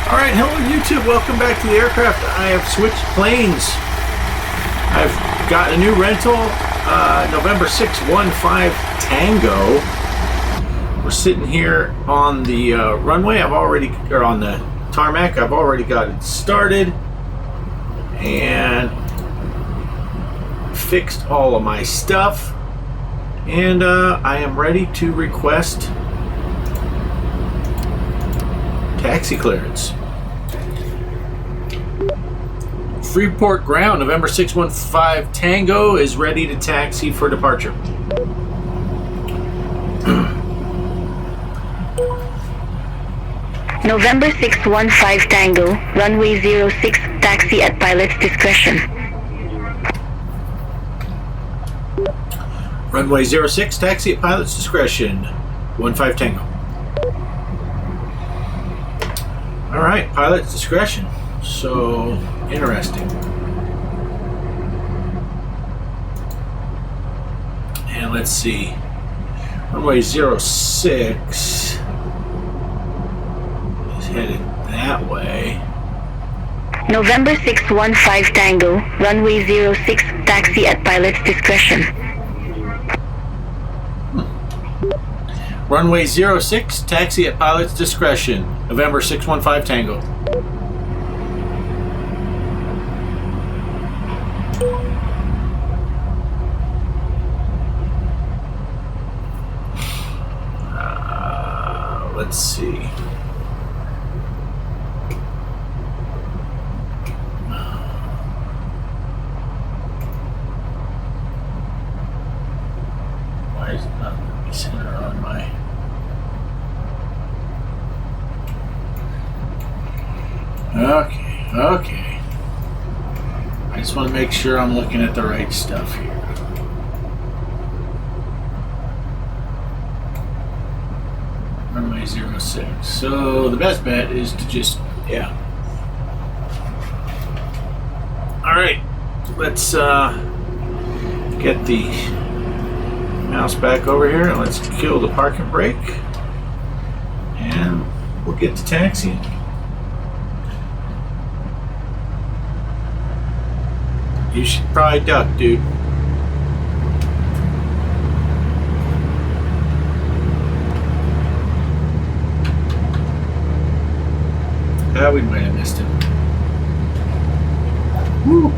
Alright, hello YouTube, welcome back to the aircraft. I have switched planes. I've got a new rental, November 615 Tango. We're sitting here on the runway. On the tarmac. I've already got it started and fixed all of my stuff. And I am ready to request taxi clearance. Freeport ground, November 615 Tango is ready to taxi for departure. November 615 Tango, runway 06, taxi at pilot's discretion. Runway 06, taxi at pilot's discretion, 15 Tango. Alright, pilot's discretion. So, interesting. And let's see. Runway 06 is headed that way. November 615 Tango, runway 06, taxi at pilot's discretion. Runway 06, taxi at pilot's discretion, November 615 Tango. Let's see. Why is it not letting me center on my... Okay. I just want to make sure I'm looking at the right stuff here. Runway 06. So the best bet is to just, Alright, let's get the mouse back over here and let's kill the parking brake. And we'll get to taxiing. You should probably duck, dude. We might have missed him. Woo.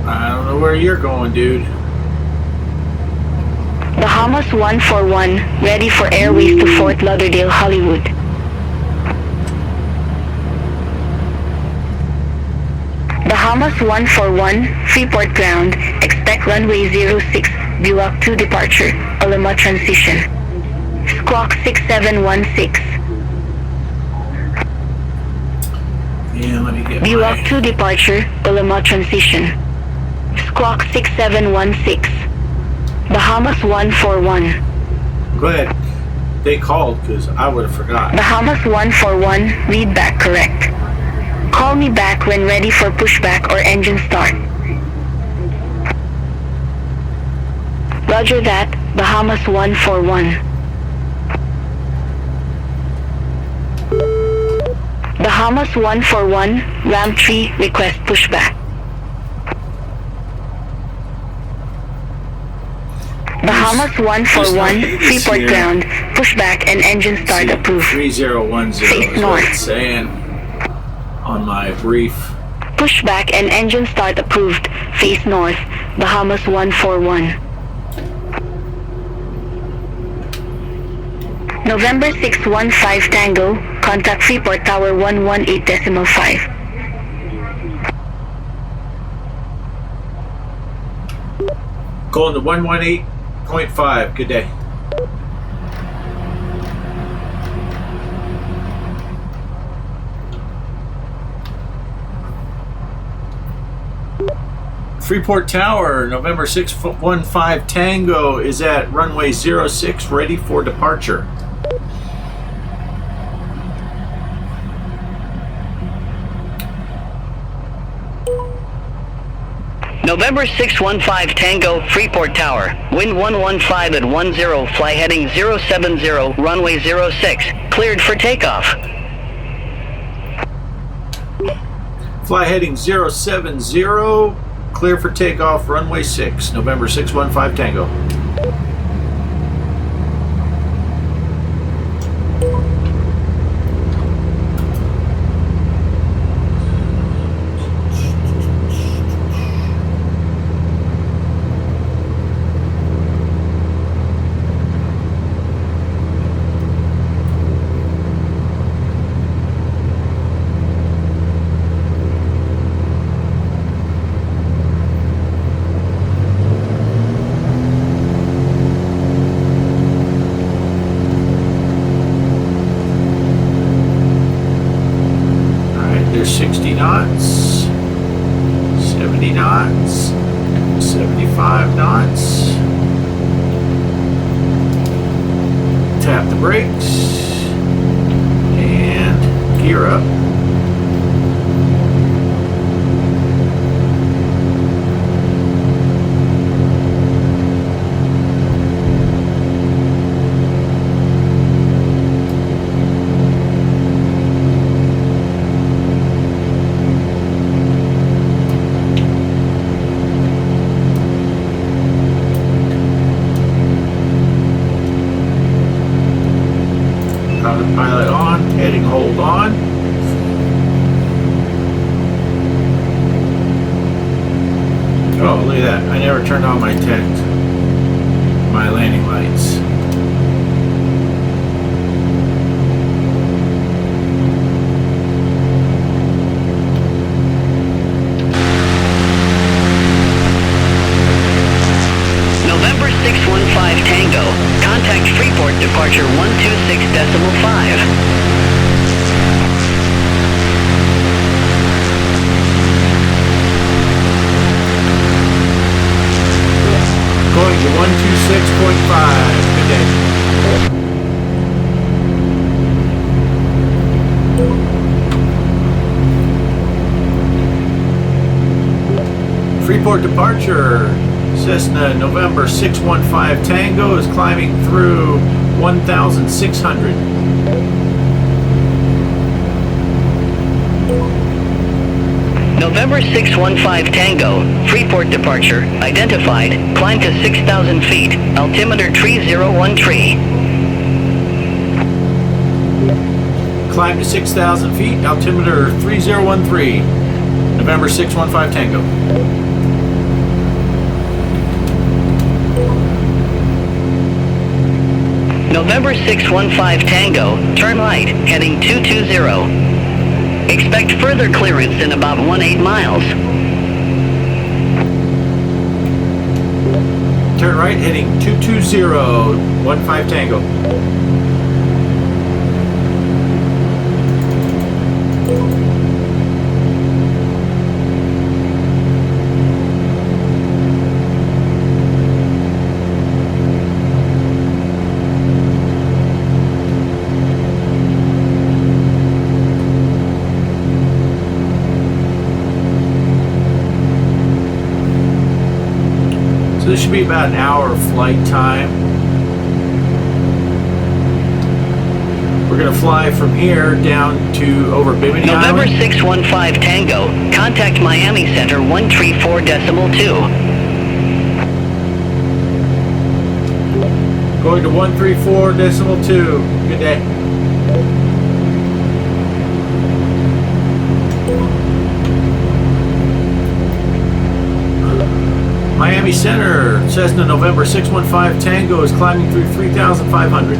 I don't know where you're going, dude. Bahamas 141, ready for airways to Fort Lauderdale, Hollywood. Bahamas 141, Freeport ground, expect runway 06, Buwak 2 departure, Alamo transition. Squawk 6716. Yeah, let me get Buwak 2 departure, Alamo transition. Squawk 6716. Bahamas 141. Go ahead. They called because I would have forgot. Bahamas 141, read back correct. Call me back when ready for pushback or engine start. Roger that, Bahamas 141. Bahamas 141, ramp 3, request pushback. Bahamas 141, Freeport ground, pushback and engine start approved. 3010 Face is what it's saying on my brief. Pushback and engine start approved. Face north, Bahamas 141. November 615 Tango, contact Freeport Tower 118.5. Going to 118.5. Good day. Freeport Tower, November 615 Tango is at runway 06, ready for departure. November November 615 Tango, Freeport Tower. Wind 115 at 10, fly heading 070, runway 06. Cleared for takeoff. Fly heading 070, clear for takeoff, runway 6, November 615 Tango. There's 60 knots, 70 knots, 75 knots. Tap the brakes and gear up. Pilot on, heading hold on. Oh, look at that. I never turned on my tent, my landing lights. November 615 Tango. Contact Freeport departure 126.5. Going to 126.5. Good day. Freeport departure. Cessna November 615 Tango is climbing through 1,600. November 615 Tango, Freeport departure, identified, climb to 6,000 feet, altimeter 3013. Climb to 6,000 feet, altimeter 3013. November 615 Tango. November 615 Tango, turn right, heading 220. Expect further clearance in about 18 miles. Turn right, heading 220, 15 Tango. So this should be about an hour of flight time. We're going to fly from here down to over Bimini November Island. 615 Tango, contact Miami Center 134.2. Going to 134.2. Good day. Miami Center, Cessna November 615 Tango is climbing through 3,500.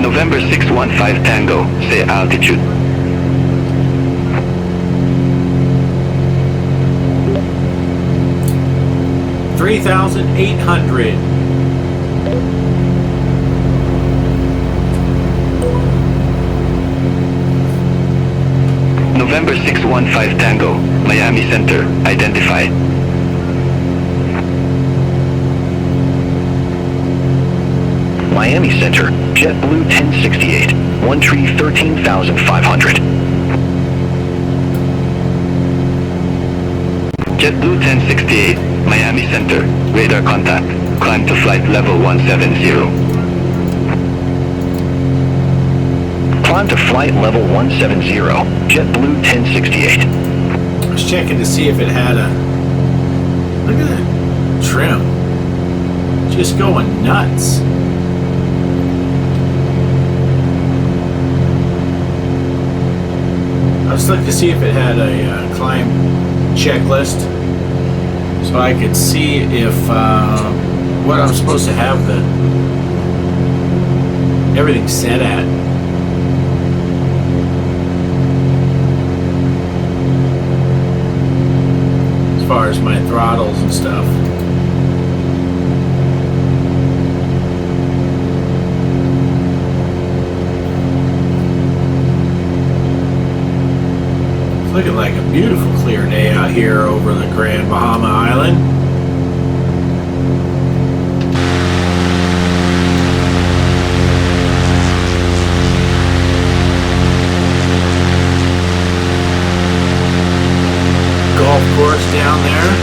November 615 Tango, say altitude. $3,800. November 615 Tango, Miami Center, identified. Miami Center, JetBlue 1068, one tree 13,500. JetBlue 1068, Miami Center, radar contact, climb to flight level 170. Climb to flight level 170, JetBlue 1068. I was checking to see if it had a... Look at that trim. Just going nuts. I was looking to see if it had a climb checklist, so I could see if what I'm supposed to have the everything set at. As far as my throttles and stuff. Looking like a beautiful clear day out here over the Grand Bahama Island. Golf course down there.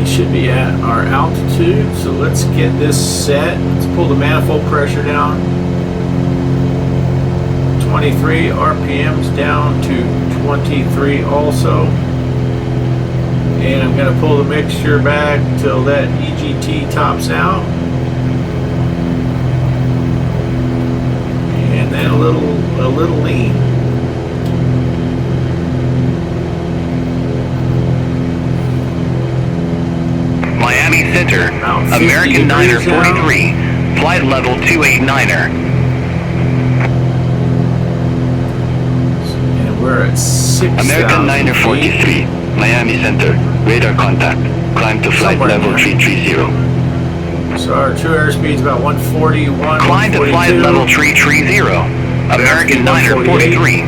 Should be at our altitude, so let's get this set. Let's pull the manifold pressure down. 23 RPMs down to 23 also. And I'm going to pull the mixture back till that EGT tops out. And then a little lean. Miami Center, American Niner 43, flight level 289er. And we're at 6,000 American Niner feet. 43, Miami Center, radar contact, climb to flight Somewhere level there. 330. So our true airspeed is about 141. Climb to flight level 330, American Niner 43.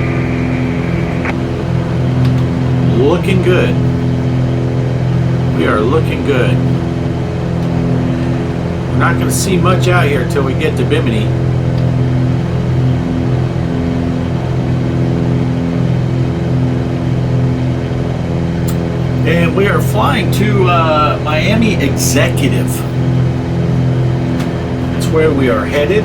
Looking good. We are looking good. We're not going to see much out here until we get to Bimini. And we are flying to Miami Executive. That's where we are headed.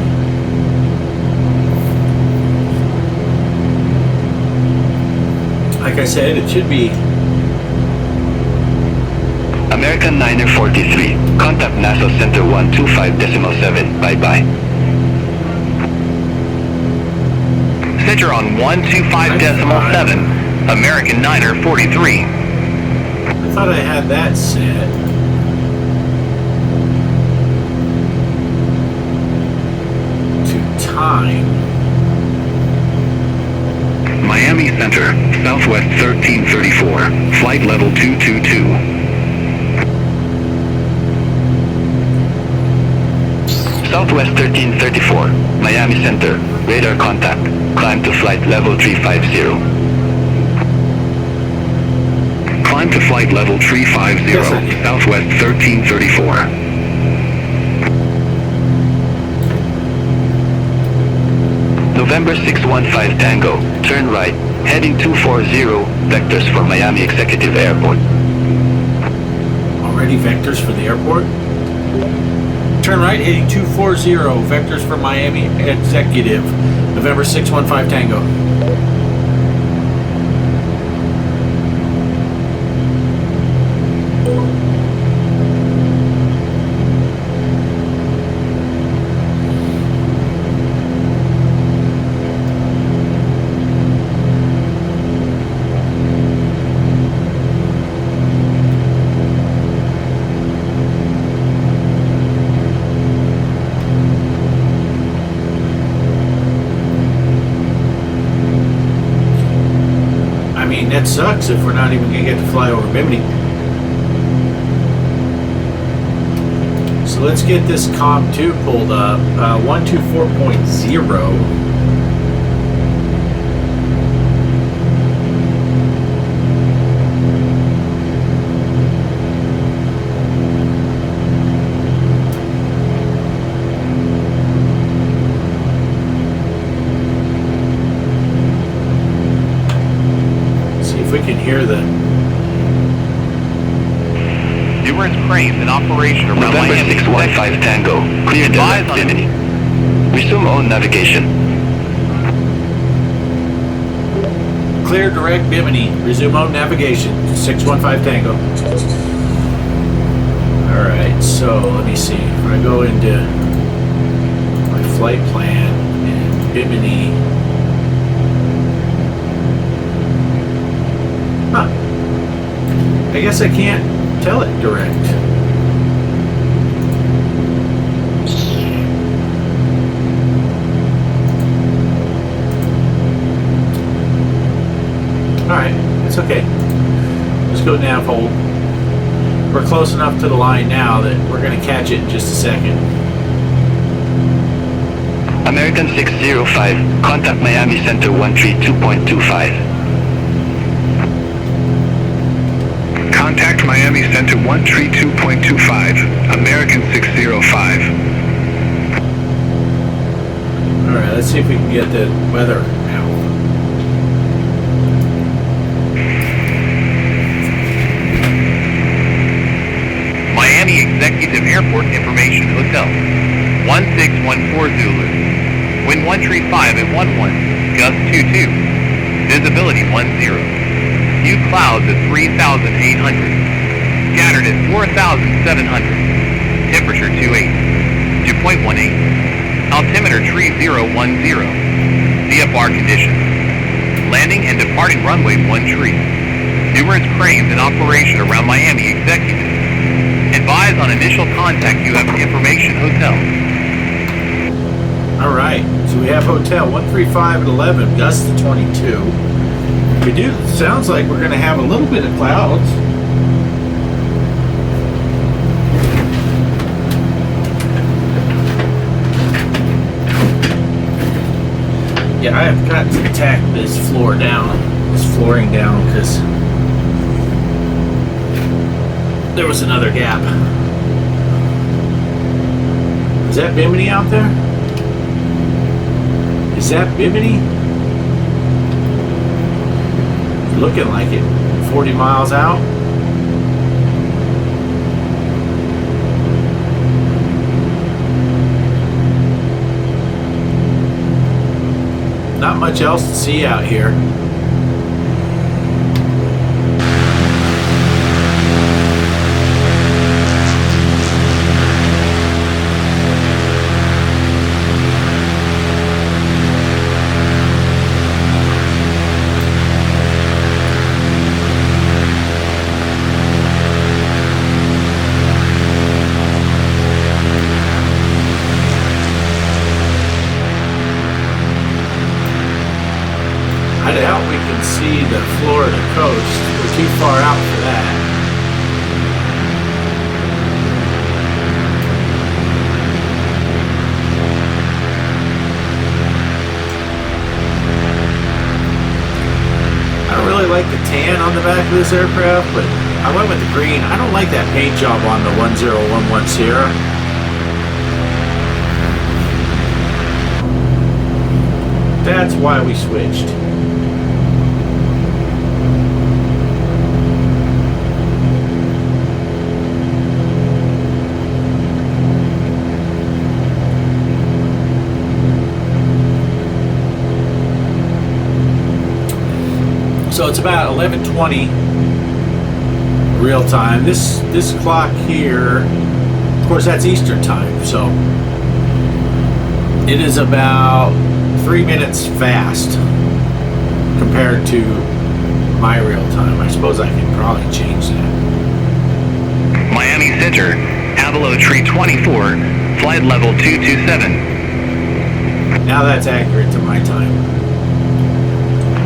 Like I said, it should be American Niner 43, contact NASA Center 125.7, bye-bye. Center on 125.7, American Niner 43. I thought I had that set. To time. Miami Center, Southwest 1334, flight level 222. Southwest 1334, Miami Center, radar contact, climb to flight level 350. Climb to flight level 350, Southwest 1334. November 615 Tango, turn right, heading 240, vectors for Miami Executive Airport. Already vectors for the airport? Turn right, heading 240, vectors for Miami Executive, November 615 Tango. That sucks if we're not even going to get to fly over Bimini. So let's get this comp 2 pulled up. 124.0. if we can hear the... Numerous cranes in operation around November Miami. 615 Tango, clear direct Bimini. Resume own navigation. Clear direct Bimini. Resume on navigation. 615 Tango. Alright, so let me see. If I go into my flight plan and Bimini. Huh. I guess I can't tell it direct. Alright, it's okay. Let's go nav hold. We're close enough to the line now that we're going to catch it in just a second. American 605, contact Miami Center 132.25. Contact Miami Center 132.25, American 605. Alright, let's see if we can get the weather now. Miami Executive Airport Information Hotel. 1614 Zulu. Wind 135 at 11. Gust 22. Visibility 10. Few clouds at 3,800. Scattered at 4,700. Temperature 28. Dew point 18. Altimeter 3010. VFR conditions. Landing and departing runway 13. Numerous cranes in operation around Miami Executive. Advise on initial contact you have information hotel. Alright, so we have hotel 135 at 11, gust to 22. We do, sounds like we're going to have a little bit of clouds. Yeah, I have got to tack this flooring down, because there was another gap. Is that Bimini out there? Is that Bimini? Looking like it. 40 miles out. Not much else to see out here. I doubt we can see the Florida coast. We're too far out for that. I don't really like the tan on the back of this aircraft, but I went with the green. I don't like that paint job on the 1011 Sierra. That's why we switched. So it's about 11:20 real time. This clock here, of course, that's Eastern time, so it is about 3 minutes fast compared to my real time. I suppose I can probably change that. Miami Center, Avalo Tree 24, flight level 227. Now that's accurate to my time.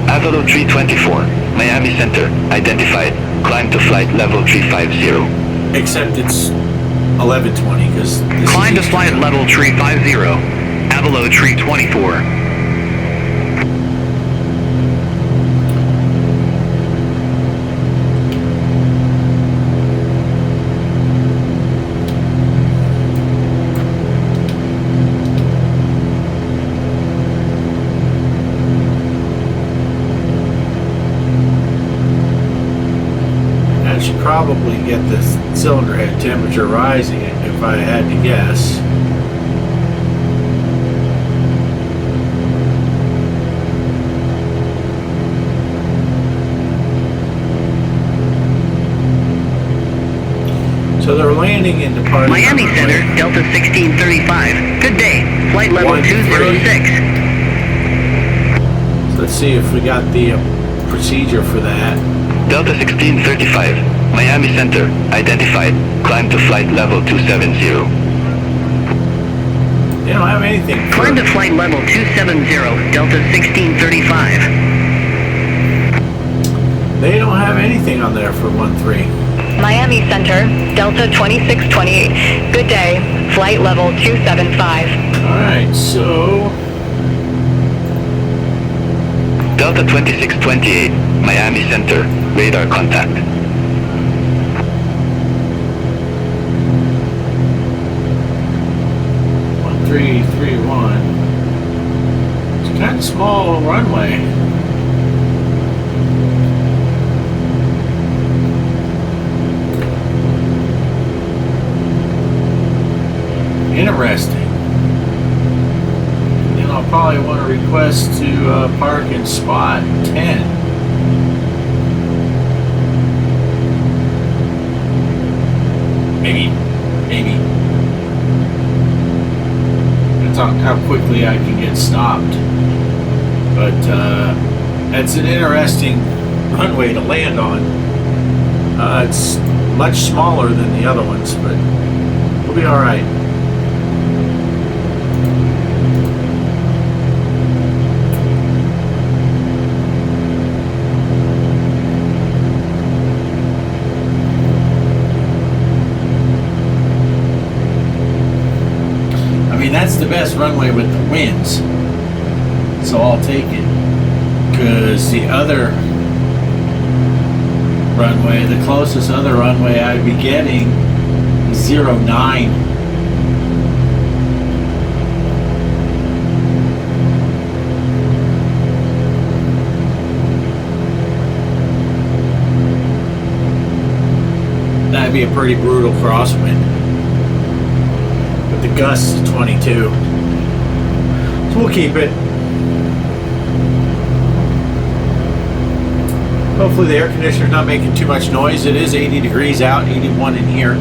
Avalo 324, Miami Center, identified. Climb to flight level 350. Except it's 11:20 because Climb to flight level 350, Avalo Tree 24. probably get the cylinder head temperature rising if I had to guess. So they're landing in departure. Miami Center, Delta 1635. Good day. Flight level 206. So let's see if we got the procedure for that. Delta 1635, Miami Center, identified. Climb to flight level 270. They don't have anything. Climb to flight level 270, Delta 1635. They don't have anything on there for 13. Miami Center, Delta 2620. Good day. Flight level 275. Alright, so Delta 2628, Miami Center, radar contact. one 331. It's kind of small runway. Interesting. Then I'll probably want to request to park in spot 10. Maybe. That's how quickly I can get stopped. But that's an interesting runway to land on. It's much smaller than the other ones, but we'll be alright. That's the best runway with the winds, so I'll take it, because the other runway, the closest other runway I'd be getting is 09. That'd be a pretty brutal crosswind. The gust is 22, so we'll keep it. Hopefully the air conditioner's not making too much noise. It is 80 degrees out, 81 in here.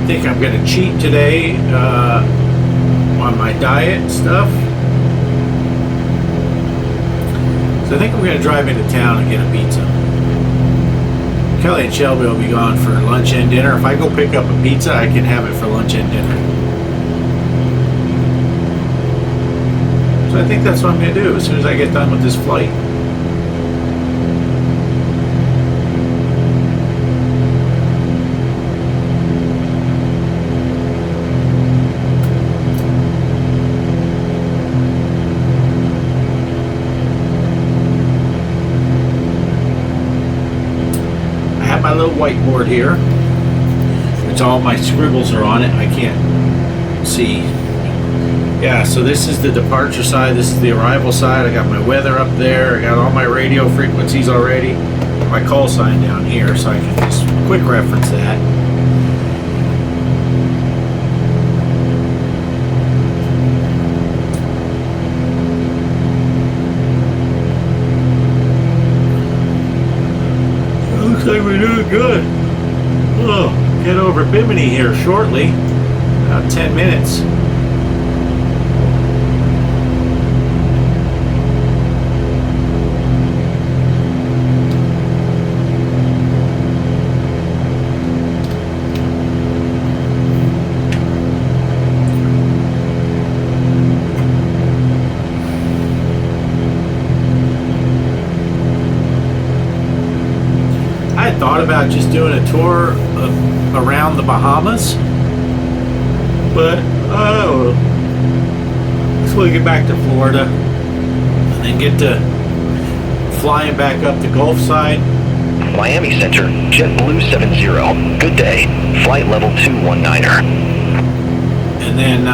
I think I'm going to cheat today on my diet stuff. So I think I'm going to drive into town and get a pizza. Kelly and Shelby will be gone for lunch and dinner. If I go pick up a pizza, I can have it for lunch and dinner. So I think that's what I'm going to do as soon as I get done with this flight. My little whiteboard here, which all my scribbles are on it. I can't see. Yeah, so this is the departure side, this is the arrival side. I got my weather up there, I got all my radio frequencies already, my call sign down here, so I can just quick reference that. Looks like we're doing good. Oh, get over Bimini here shortly. About 10 minutes. I thought about just doing a tour around the Bahamas, but let's we get back to Florida and then get to flying back up the Gulf side. Miami Center, JetBlue 70. Good day. Flight level 219er. And then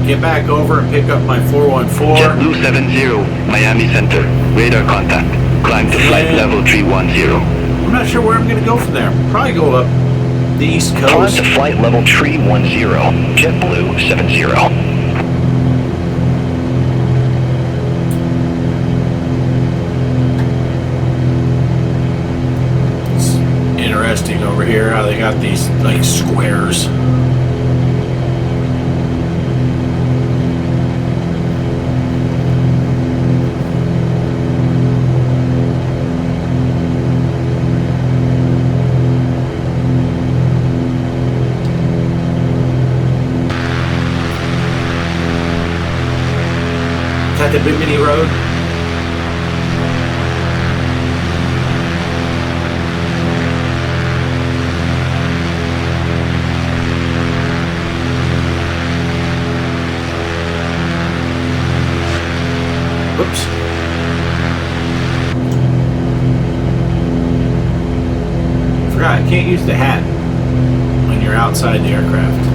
get back over and pick up my 414. JetBlue 70, Miami Center. Radar contact. Climb to flight level 310. I'm not sure where I'm going to go from there. Probably go up the East Climb Coast. to flight level 310. JetBlue 70. Interesting over here how they got these like squares. Is that the Big Mini Road? Whoops. Forgot, I can't use the hat when you're outside the aircraft.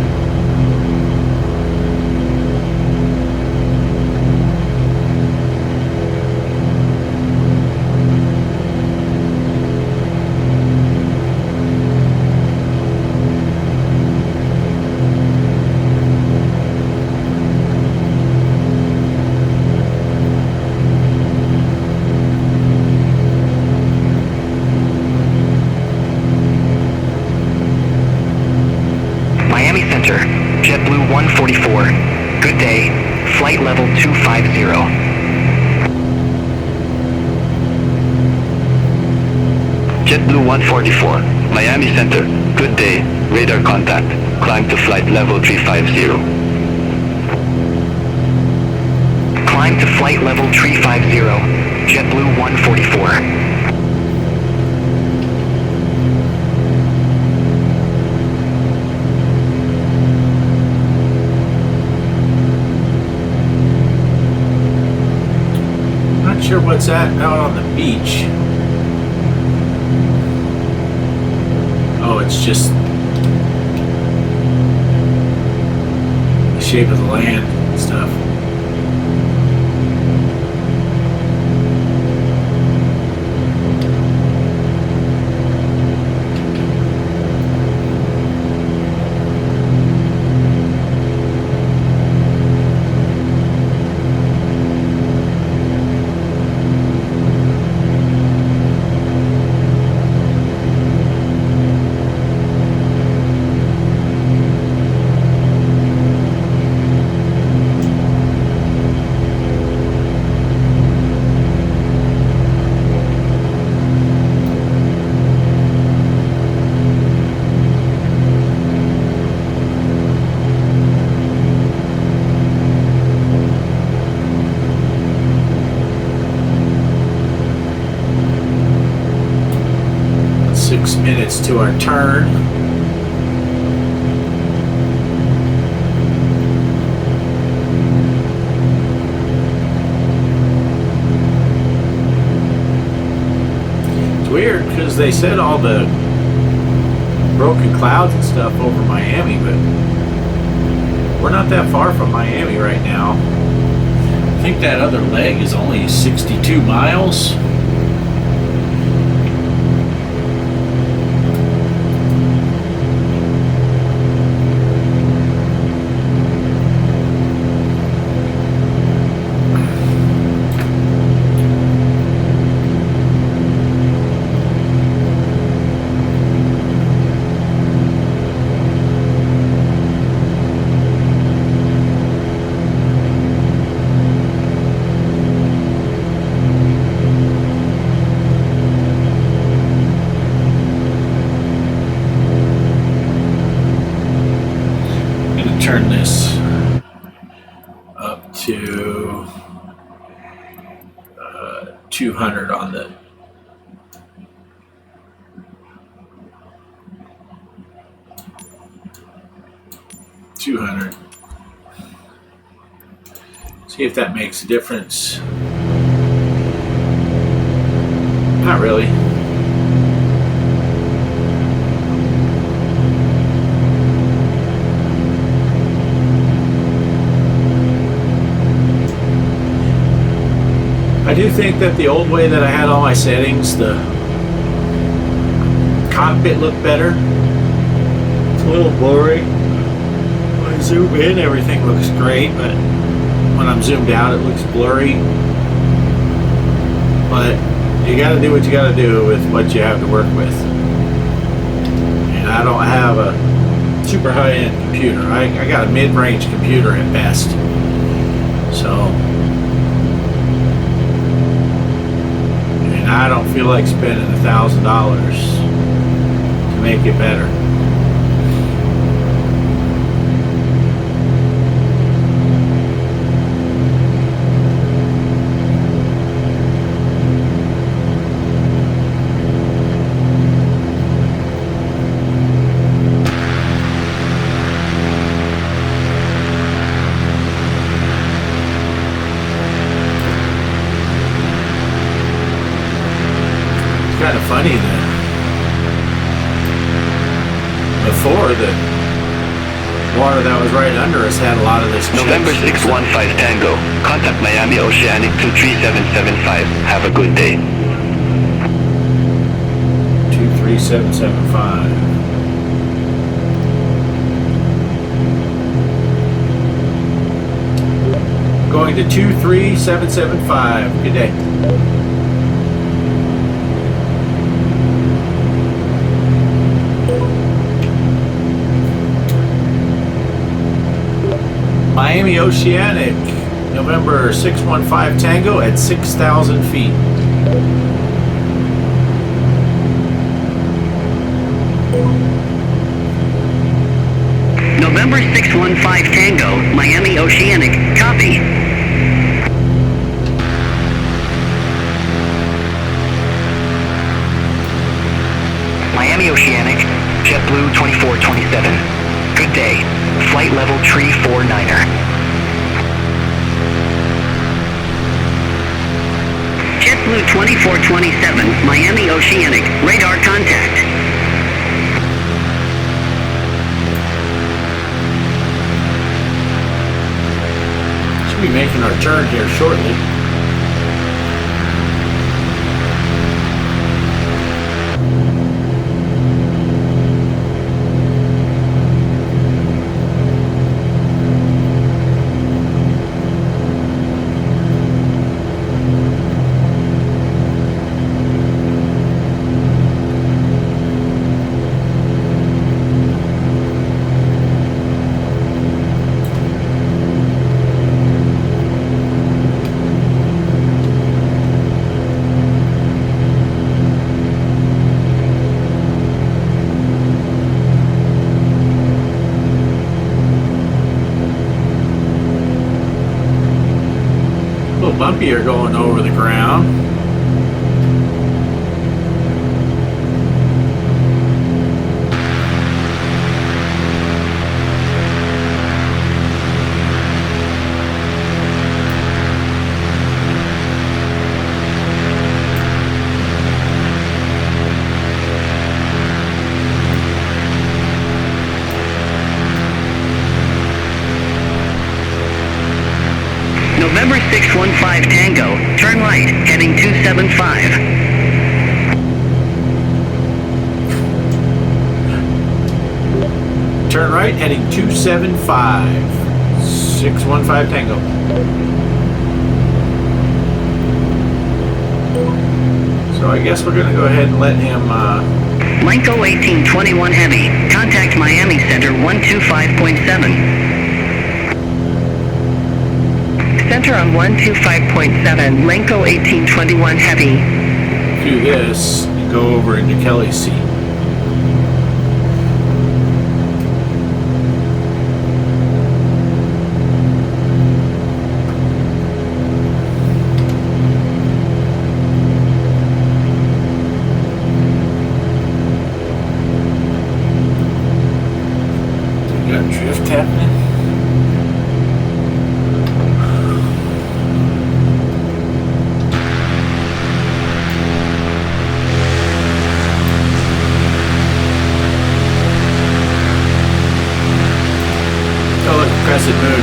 JetBlue 144. Good day. Flight level 250. JetBlue 144, Miami Center. Good day. Radar contact. Climb to flight level 350. Climb to flight level 350. JetBlue 144. Sure what's that out on the beach. Oh, it's just the shape of the land and stuff. Minutes to our turn. It's weird because they said all the broken clouds and stuff over Miami, but we're not that far from Miami right now. I think that other leg is only 62 miles. Turn this up to 200 on the see if that makes a difference. Not really. do think that the old way that I had all my settings, the cockpit looked better. It's a little blurry. When I zoom in, everything looks great, but when I'm zoomed out, it looks blurry. But you got to do what you got to do with what you have to work with. And I don't have a super high-end computer. I got a mid-range computer at best. So, and I don't feel like spending $1,000 to make it better. Kind of funny that before the water that was right under us had a lot of this. November 615 Tango. Contact Miami Oceanic 23775. Have a good day. 23775. Going to 23775. Good day. Miami Oceanic, November 615 Tango at 6,000 feet. November 615 Tango, Miami Oceanic, copy. Miami Oceanic, JetBlue 2427. Good day. Flight level tree 49er. JetBlue 2427, Miami Oceanic, radar contact. Should be making our turn here shortly. Bumpier going over the ground. November 615 Tango, turn right, heading 275. Turn right, heading 275. 615 Tango. So I guess we're going to go ahead and let him... Lenko 1821 Heavy, contact Miami Center 125.7. Center on 125.7, Lenko 1821 Heavy. do this and go over into Kelly's seat. Got drift happening. Oh look, crescent moon.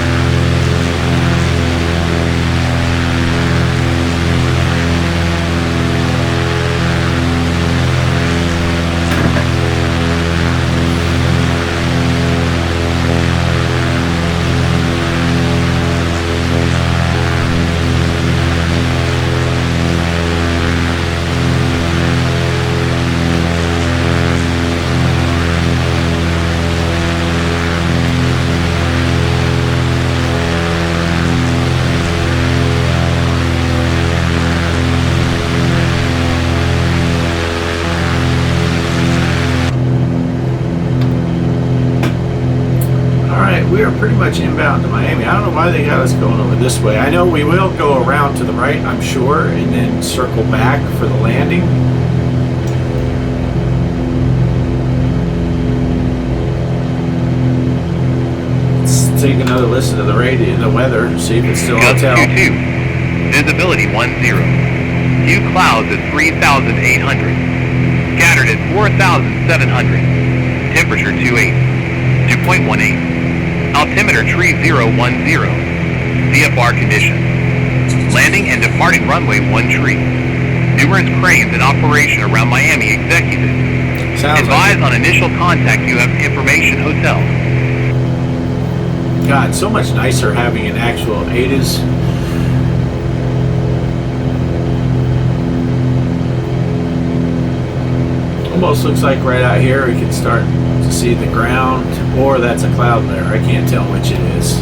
we are pretty much inbound to Miami. I don't know why they got us going over this way. I know we will go around to the right, I'm sure, and then circle back for the landing. Let's take another listen to the radio, the weather, see if it's still hotel. 22. Visibility 10. Few clouds at 3,800. Scattered at 4,700. Temperature 28. 2.18. Altimeter 3010. VFR condition. Landing and departing runway 13. Numerous cranes in operation around Miami executive. Sounds Advise like on initial contact you have information hotel. God, so much nicer having an actual ATIS. Almost looks like right out here we can start to see the ground, or that's a cloud layer. I can't tell which it is.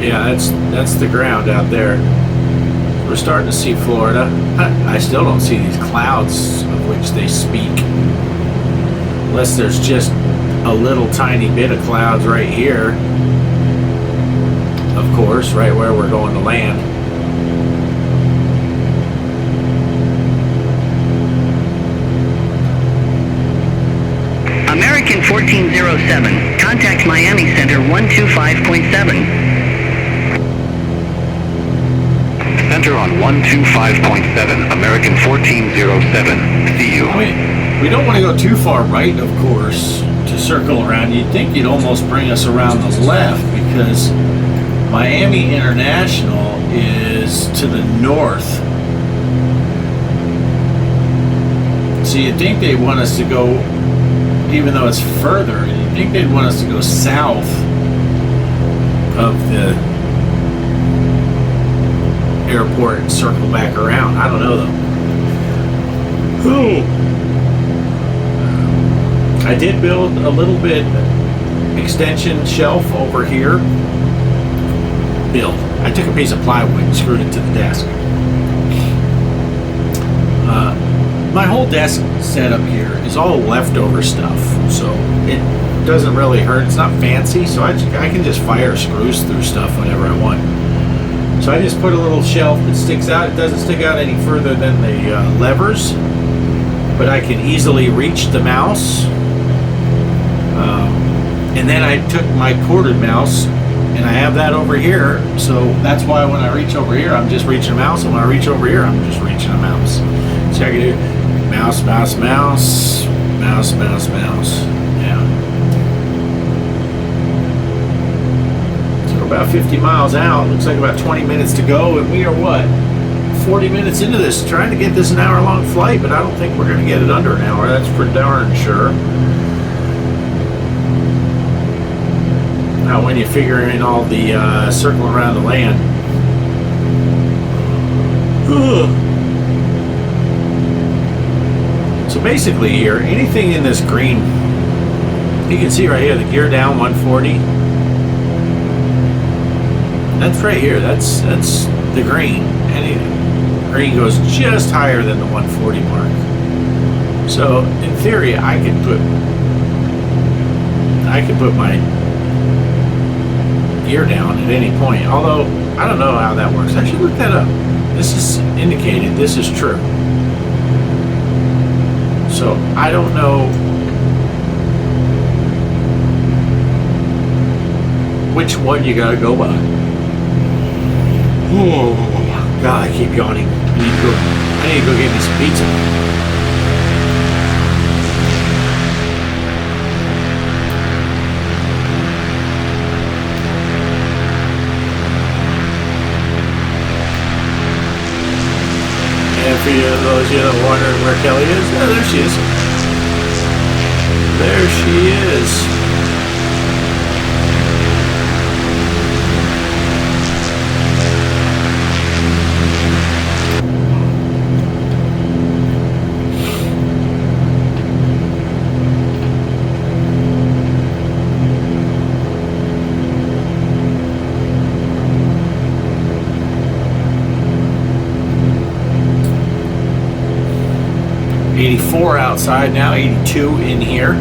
Yeah, that's the ground out there. We're starting to see Florida. I still don't see these clouds of which they speak, unless there's just a little tiny bit of clouds right here. Of course, right where we're going to land. American 1407, contact Miami Center 125.7. Center on 125.7, American 1407. See you. We don't want to go too far right, of course, to circle around. You'd think you'd almost bring us around the left, because Miami International is to the north. So you'd think they'd want us to go, even though it's further, you'd think they'd want us to go south of the airport and circle back around. I don't know though. Ooh. I did build a little bit extension shelf over here. I took a piece of plywood and screwed it to the desk. My whole desk setup here is all leftover stuff, so it doesn't really hurt. It's not fancy, so I can just fire screws through stuff whenever I want. So I just put a little shelf that sticks out. It doesn't stick out any further than the levers, but I can easily reach the mouse. And then I took my corded mouse, and I have that over here, so that's why when I reach over here, I'm just reaching a mouse, and when I reach over here, I'm just reaching a mouse. So I can do mouse, mouse, mouse, mouse, mouse, mouse. Yeah. So we're about 50 miles out. Looks like about 20 minutes to go, and we are what? 40 minutes into this, trying to get this an hour-long flight, but I don't think we're going to get it under an hour. That's for darn sure. Now, when you figure in all the circle around the land. So basically here, anything in this green, you can see right here, the gear down 140. That's right here, that's the green. And green goes just higher than the 140 mark. So in theory, I could put my gear down at any point, although I don't know how that works. I should look that up. This is indicated, this is true. So I don't know which one you gotta go by. Oh God, I keep yawning. I need to go get me some pizza. For those of you that are wondering where Kelly is, oh, there she is. There she is. .84 outside now, 82 in here.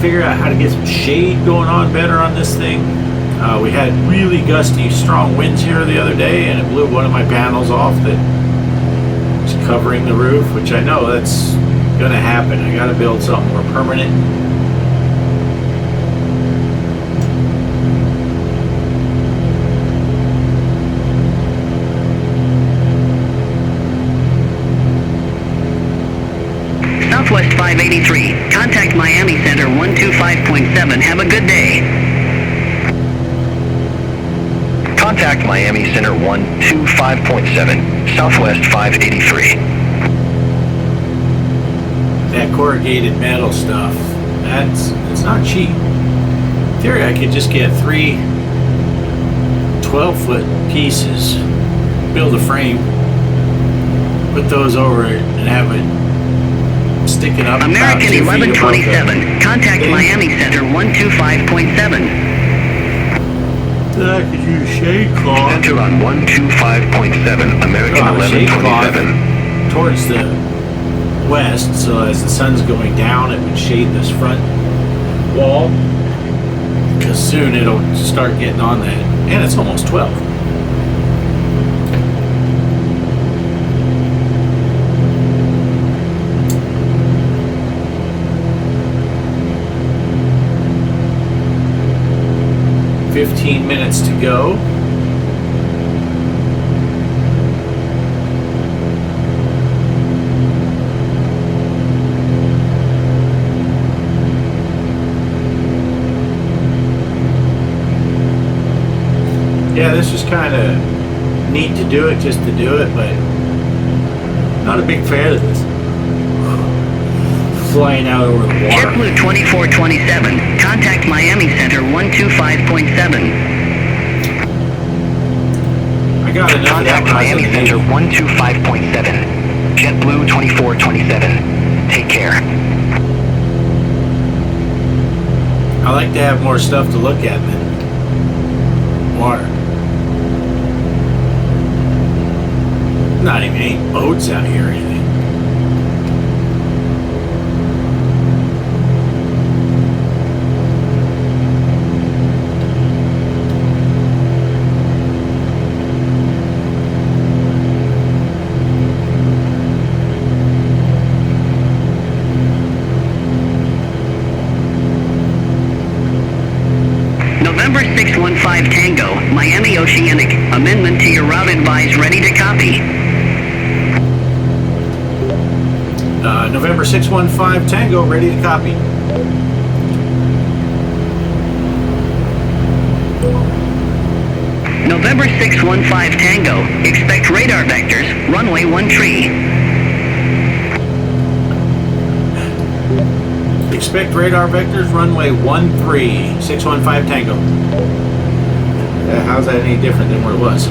to figure out how to get some shade going on better on this thing. We had really gusty, strong winds here the other day, and it blew one of my panels off that was covering the roof, which I know that's going to happen. I got to build something more permanent. Southwest 583. Contact Miami Center 125.7. Have a good day. Contact Miami Center 125.7, Southwest 583. That corrugated metal stuff, it's not cheap. In theory, I could just get 3 12-foot pieces, build a frame, put those over it, and have it sticking up. American 1127. Contact Miami Center 125.7. I could use shade cloth. Center on 125.7, American 1127. Towards the west, so as the sun's going down, it would shade this front wall. Because soon it'll start getting on that. And it's almost 12. $15 minutes to go. Yeah, this was kind of neat to do it, just to do it, but not a big fan of this. Flying out over the water. JetBlue 2427. Contact Miami Center 125.7. I got enough of that. Contact Miami Center 125.7, JetBlue 2427. Take care. I like to have more stuff to look at than water. Not even any boats out here or anything. November 615 Tango, Miami Oceanic. Amendment to your route advised. Ready to copy. November 615 Tango, ready to copy. November 615 Tango. Expect radar vectors. Runway 13. Expect radar vectors, runway 13, 615 Tango. How's that any different than what it was?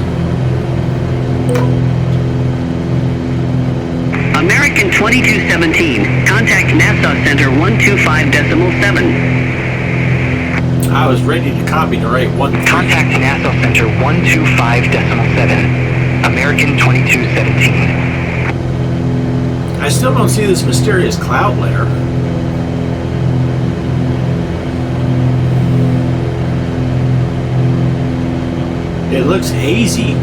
American 2217. Contact NASA Center 125.7. I was ready to copy the right one. Contact NASA Center 125.7, American 2217. I still don't see this mysterious cloud layer. It looks hazy.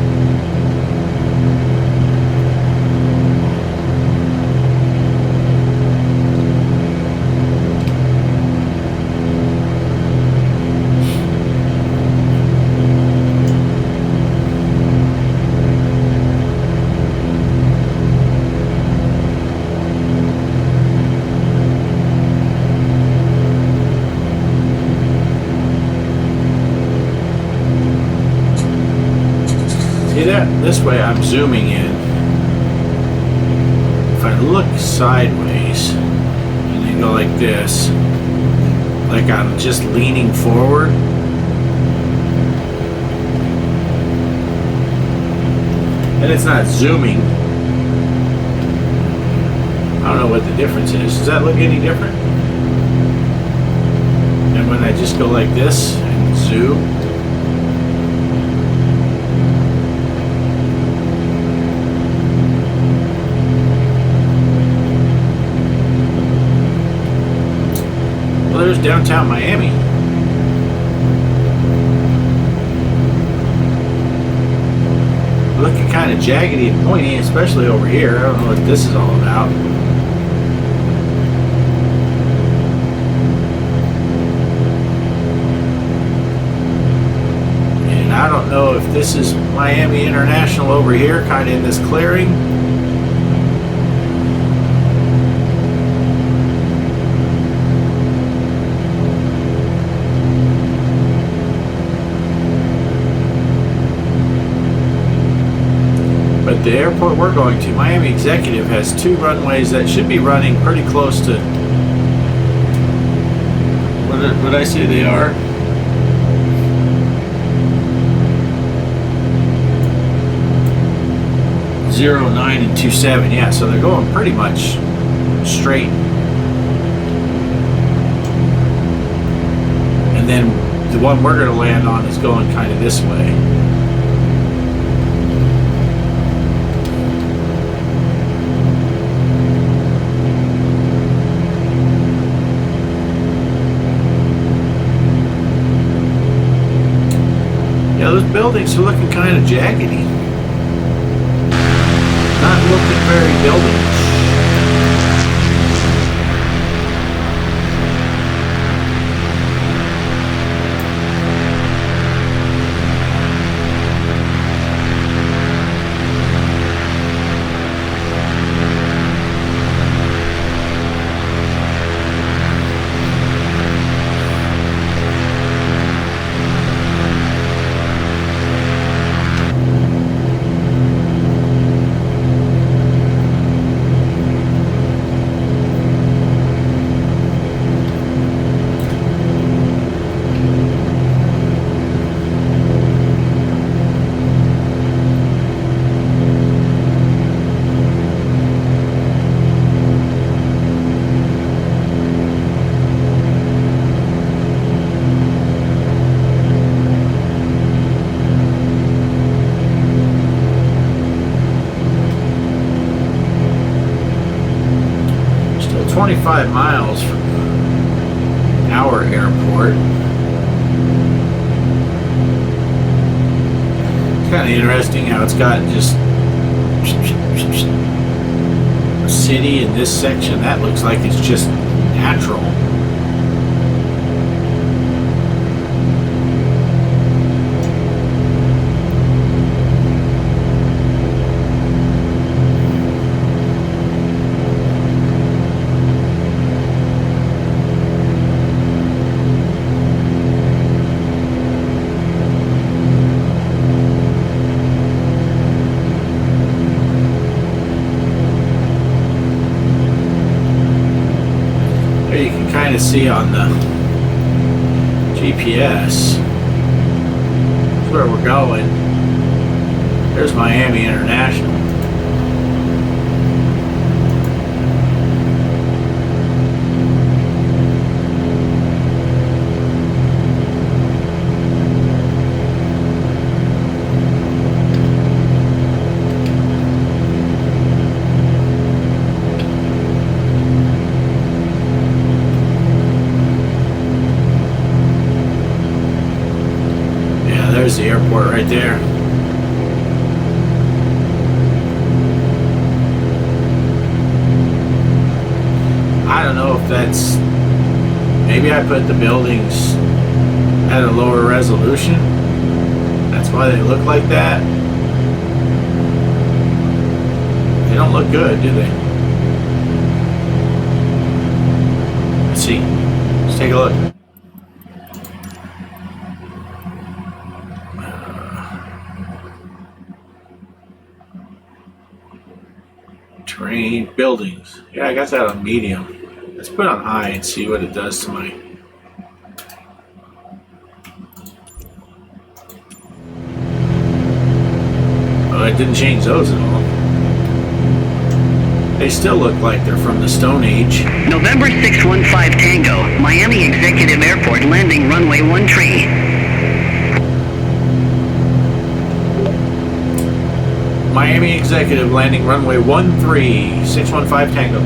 See that? This way I'm zooming in. If I look sideways and then go like this, like I'm just leaning forward, and it's not zooming. I don't know what the difference is. Does that look any different? And when I just go like this and zoom, there's downtown Miami. Looking kind of jaggedy and pointy, especially over here. I don't know what this is all about. And I don't know if this is Miami International over here, kind of in this clearing. But the airport we're going to, Miami Executive, has 2 runways that should be running pretty close to what did I say they are? Zero, 9, and 27. Yeah, so they're going pretty much straight. And then the one we're going to land on is going kind of this way. Yeah, those buildings are looking kind of jaggedy. Not looking very building-ish. Still 25 miles from our airport. It's kind of interesting how it's got just a city in this section. That looks like it's just natural. You can kind of see on the GPS where we're going. There's Miami International. There's the airport right there. I don't know if that's, maybe I put the buildings at a lower resolution. That's why they look like that. They don't look good, do they? Let's see. Let's take a look. Terrain, buildings. Yeah, I got that on medium. Let's put it on high and see what it does to my... Oh, it didn't change those at all. They still look like they're from the Stone Age. November 615 Tango, Miami Executive Airport, landing runway 13. Miami Executive landing runway 13, 615 Tango.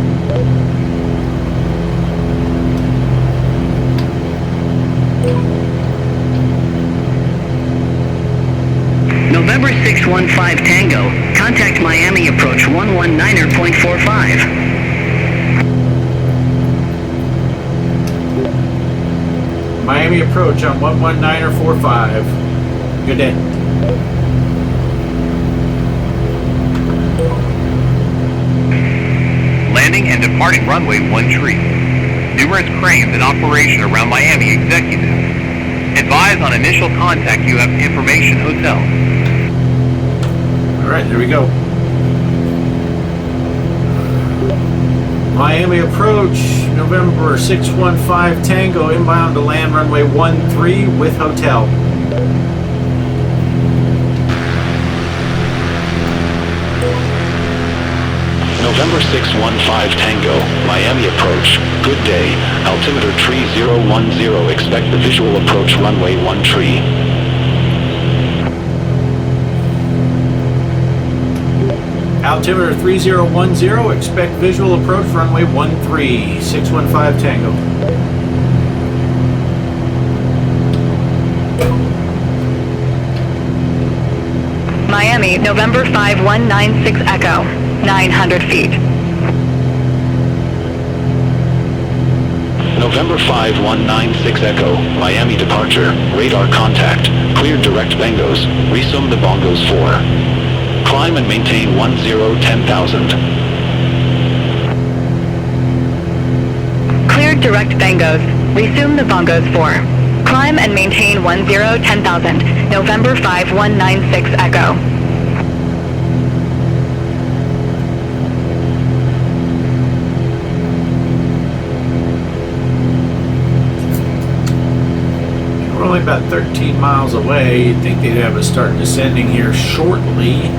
615 Tango. Contact Miami approach 119.45. Miami approach on 119.45. Good day. Landing and departing runway 13. Numerous cranes in operation around Miami Executive. Advise on initial contact you have information hotel. Alright, there we go. Miami approach, November 615 Tango, inbound to land runway 13 with hotel. November 615 Tango, Miami approach. Good day. Altimeter 3010. Expect the visual approach runway 13. Altimeter 3010. Expect visual approach runway 13. 615 Tango. Miami, November 5196 Echo, 900 feet. November 5196 Echo, Miami departure. Radar contact. Cleared direct bangos. Resume the bongos 4. Climb and maintain 10,000. Cleared direct bangos. Resume the bongos 4. Climb and maintain 10,000. November 5196 Echo. We're only about 13 miles away. You'd think they'd have us start descending here shortly.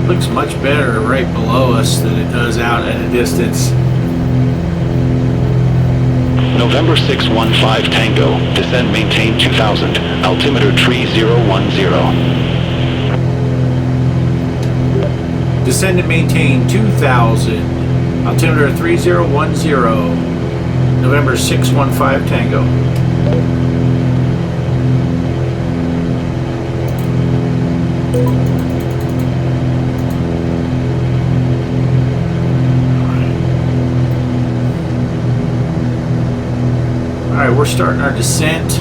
Looks much better right below us than it does out at a distance. November 615 Tango, descend maintain 2000, altimeter 3010. Descend and maintain 2000, altimeter 3010, November 615 Tango. Alright, we're starting our descent.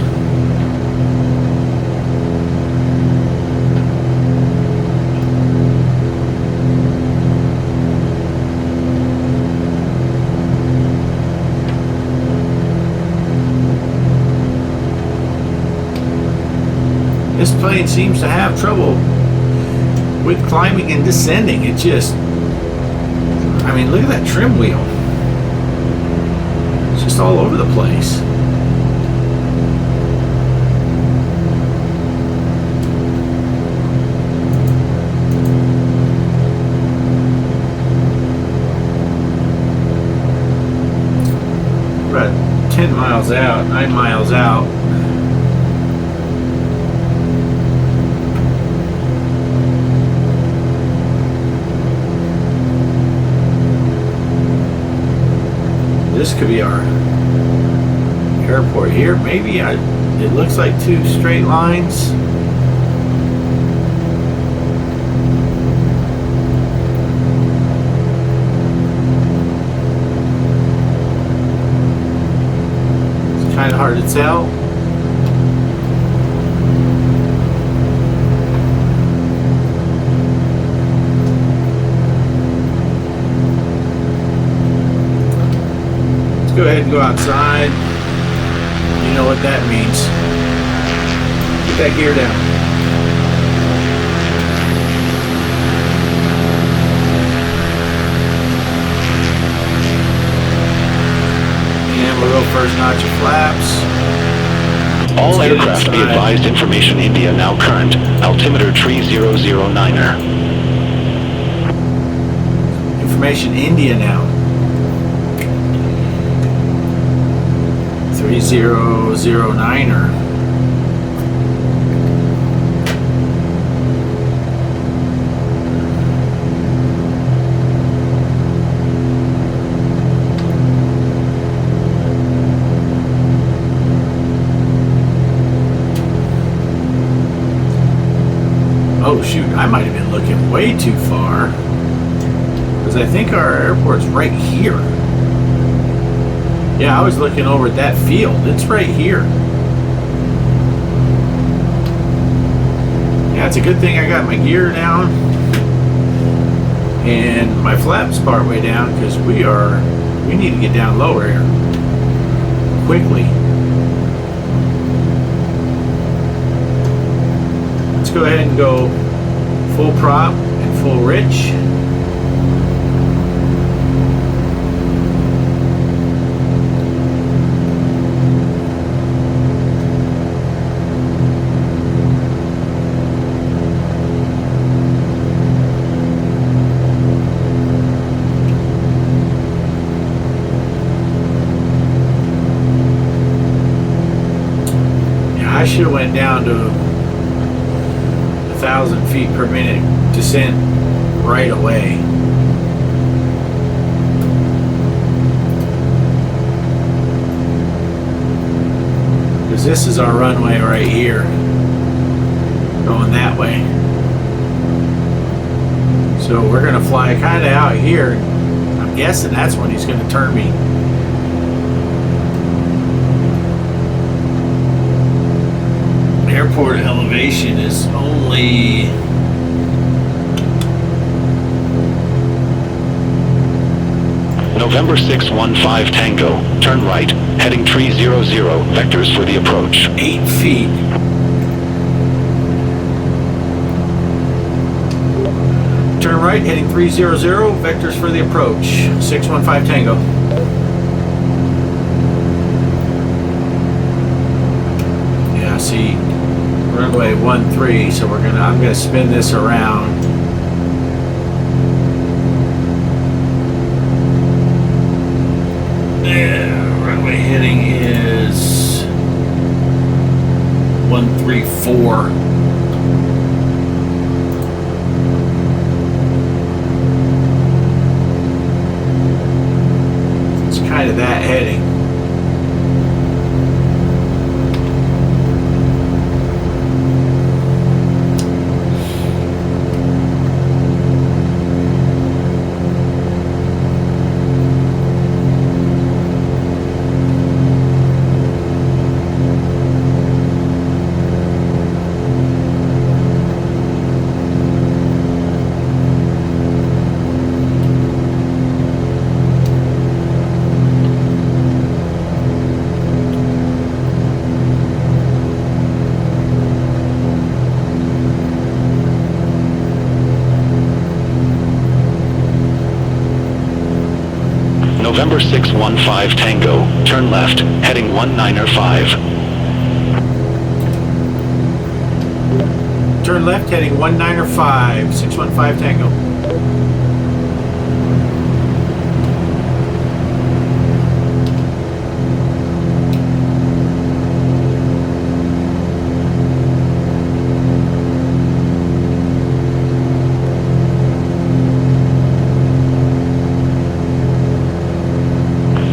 This plane seems to have trouble with climbing and descending. It just, I mean, look at that trim wheel. It's just all over the place. We're about 10 miles out, 9 miles out. This could be our airport here. Maybe it looks like two straight lines. It's kind of hard to tell. Go ahead and go outside. You know what that means. Get that gear down. And we'll go first notch of flaps. All aircraft be advised, information India now current. Altimeter 3009er. information India now. 3009er. Oh shoot, I might have been looking way too far. Because I think our airport's right here. Yeah, I was looking over at that field. It's right here. Yeah, it's a good thing I got my gear down. And my flaps partway down because we need to get down lower here. Quickly. Let's go ahead and go full prop and full rich. Yeah, I should have went down to 1,000 feet per minute descent right away. Because this is our runway right here, going that way. So we're going to fly kind of out here. I'm guessing that's when he's going to turn me. Airport elevation is only November 615 Tango, turn right, heading 300, vectors for the approach. 8 feet. Turn right, heading 300, vectors for the approach. 615 Tango. Yeah, see, runway 13, so I'm gonna spin this around. Yeah, runway heading is 134. It's kind of that heading. November 615 Tango, turn left, heading 195. Turn left, heading 195, 615 Tango.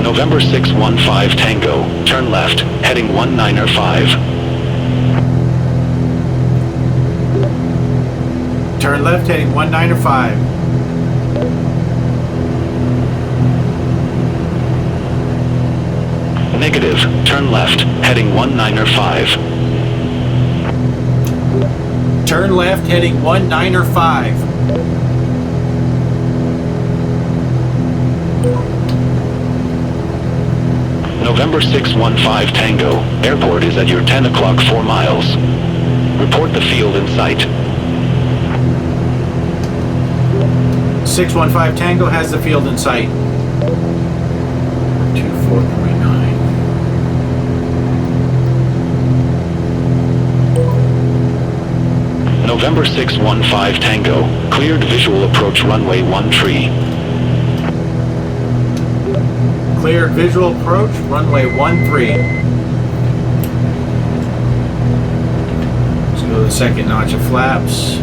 November 615 Tango, turn left, heading 195. Turn left, heading 195. Negative, turn left, heading 195. Turn left, heading 195. November 615 Tango, airport is at your 10 o'clock 4 miles. Report the field in sight. 615 Tango has the field in sight. 24.9. November 615 Tango, cleared visual approach runway 13. Cleared visual approach, runway 13. Let's go to the second notch of flaps.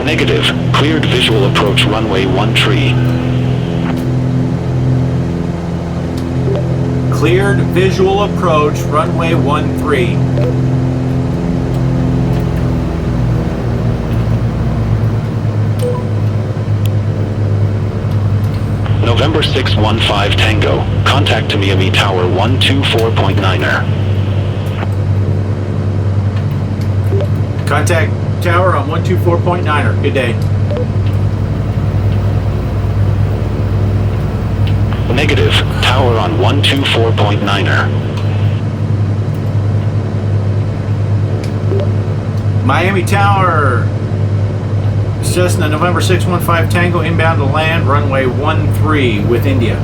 Negative. Cleared visual approach runway 13. Cleared visual approach, runway 13. November 615 Tango. Contact to Miami Tower 124.9er. Contact tower on 124.9er. Good day. Negative. Tower on 124.9er. Miami Tower. Cessna November 615 Tango inbound to land, runway 13 with India.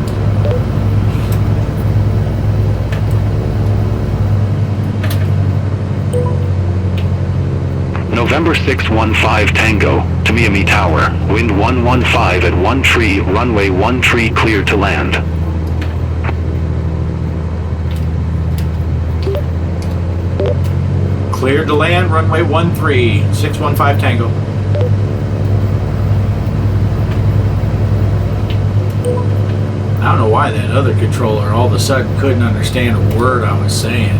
November 615 Tango to Miami Tower. Wind 115 at 13, runway 13 cleared to land. Cleared to land, runway 13, 615 Tango. I don't know why that other controller all of a sudden couldn't understand a word I was saying.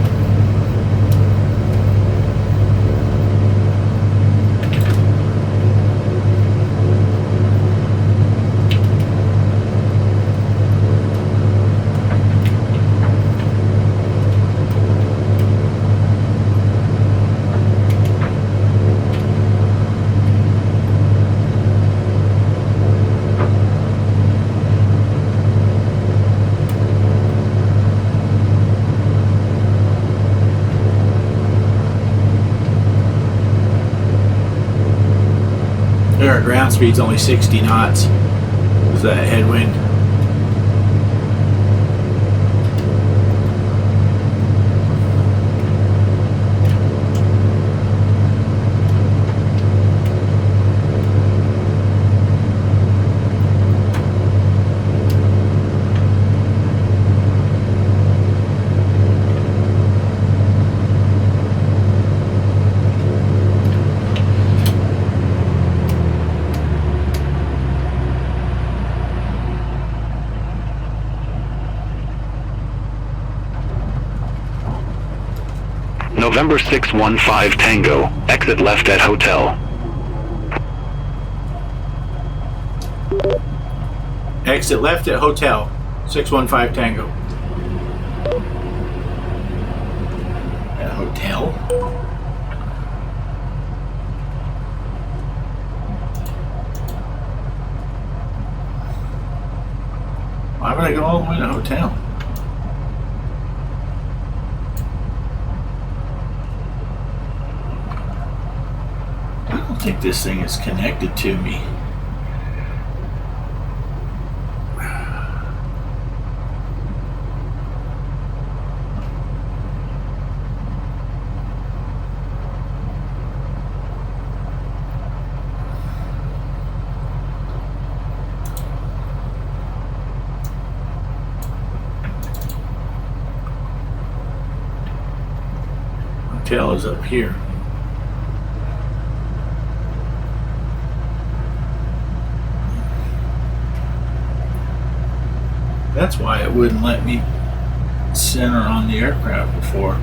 Our ground speed's only 60 knots. Is that headwind? November 615 Tango. Exit left at hotel. Exit left at hotel. 615 Tango. At hotel? Why would I go all the way to hotel? I don't think this thing is connected to me. Hotel is up here. That's why it wouldn't let me center on the aircraft before.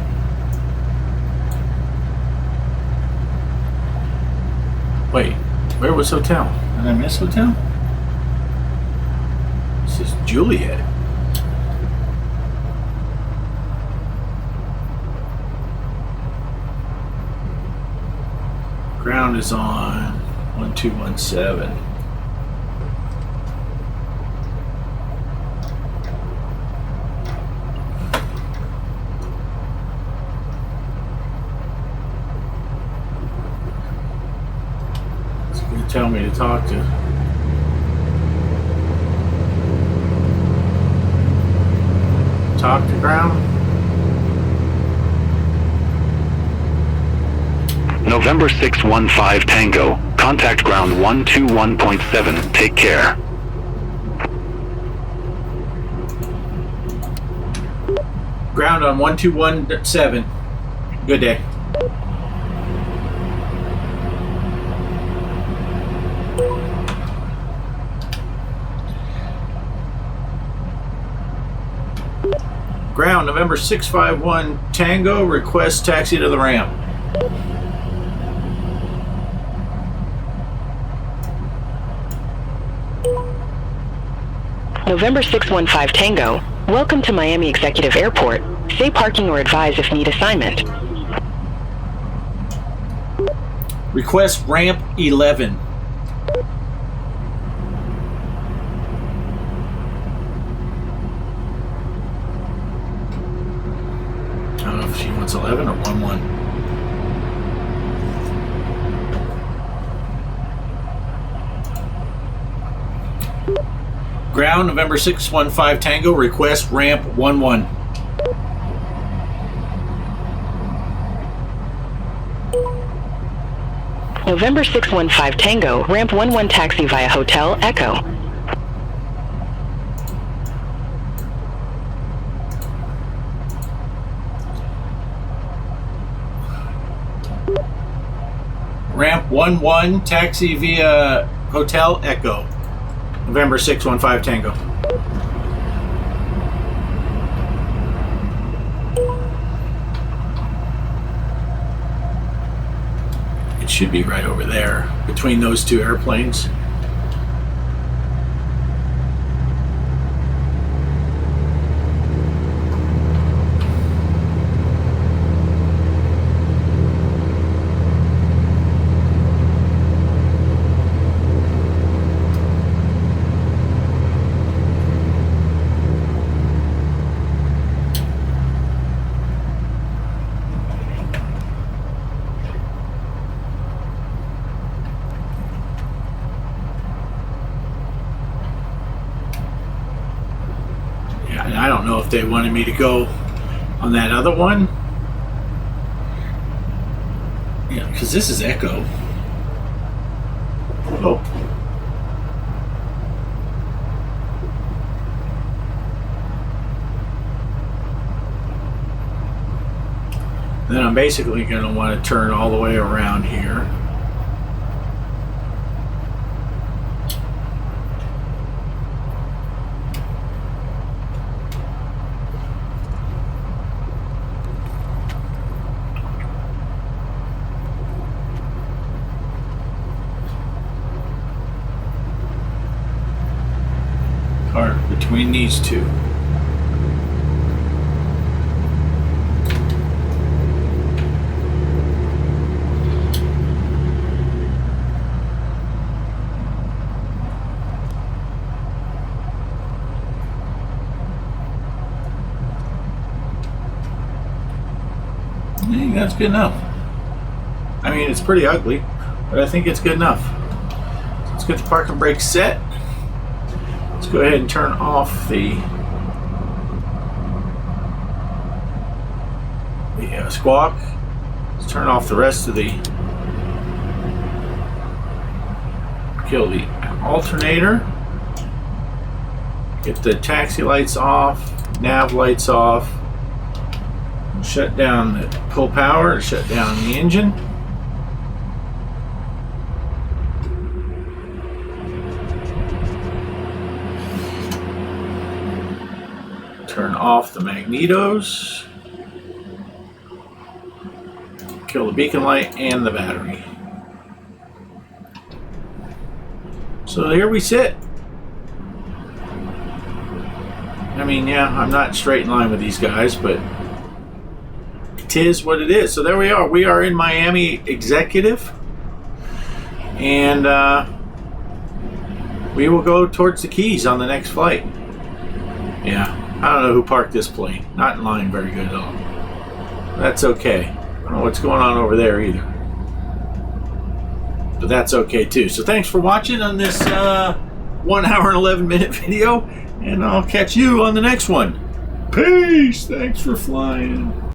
Wait, where was hotel? Did I miss hotel? This is Juliet. Ground is on 1217. It's going to tell me to talk to. Talk to ground. November 615 Tango. Contact ground 121.7. Take care. Ground on 1217. Good day. Ground, November 651 Tango, request taxi to the ramp. November 615 Tango, welcome to Miami Executive Airport. Say parking or advise if need assignment. Request ramp 11. I don't know if she wants 11 or 11. Ground, November 615 Tango, request ramp 11. November 615 Tango, ramp 11 taxi via Hotel Echo. Ramp 11 taxi via Hotel Echo. November 615 Tango. It should be right over there between those two airplanes. I don't know if they wanted me to go on that other one. Yeah, because this is Echo. Oh. Then I'm basically going to want to turn all the way around here. Between these two. I think that's good enough. I mean, it's pretty ugly, but I think it's good enough. So let's get the parking brake set. Let's go ahead and turn off the squawk. Let's turn off the rest of the, kill the alternator. Get the taxi lights off, nav lights off. Shut down the pull power to shut down the engine. Turn off the magnetos. Kill the beacon light and the battery. So here we sit. I mean, yeah, I'm not straight in line with these guys, but it is what it is. So there we are. We are in Miami Executive. And we will go towards the Keys on the next flight. Yeah. I don't know who parked this plane. Not in line very good at all. That's okay. I don't know what's going on over there either. But that's okay too. So thanks for watching on this 1 hour and 11 minute video. And I'll catch you on the next one. Peace. Thanks for flying.